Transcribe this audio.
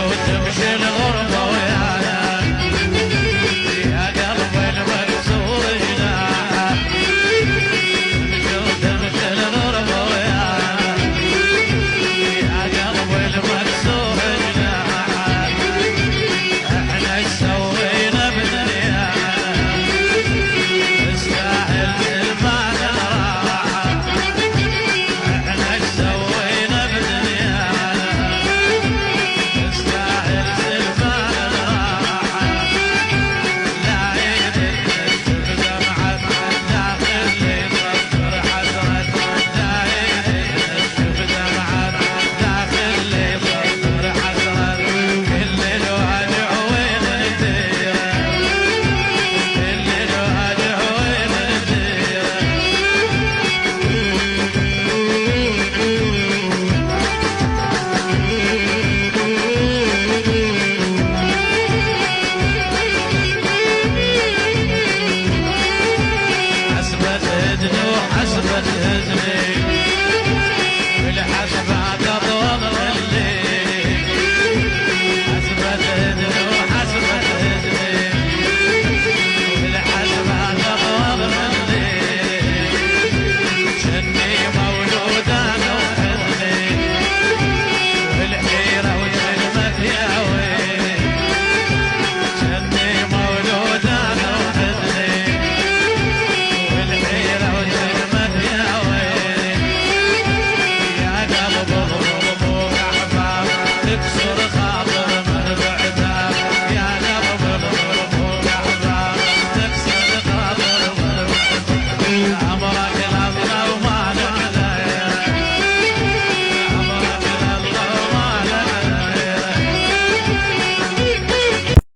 وتمشي الغربة ويانا يا قلبي المكسور جناح تمشي وتمشي الغربة ويانا يا قلبي المكسور جناح احنا ايش سوينا بدنيانا تستاهل زمان الراحة احنا ايش سوينا بدنيانا تستاهل زمان الراحة لا يدري نشوف دمعة داخل لي يصفر حسرة لا يدري نشوف دمعة داخل لي يصفر حسرة كل الوجع وين نديره كل الوجع وين نديره حسبة هدني وحسبة هزني بالحسبات اطول الليل حسبة هدني وحسبة هزني بالحسبات اطول الليل جني مولود انا وحزني بالحيرة وكلمة يا ويل جني مولود انا وحزني والحيرة وكلمة يا ويل يا قلب اضرب ابوك احباب تكسر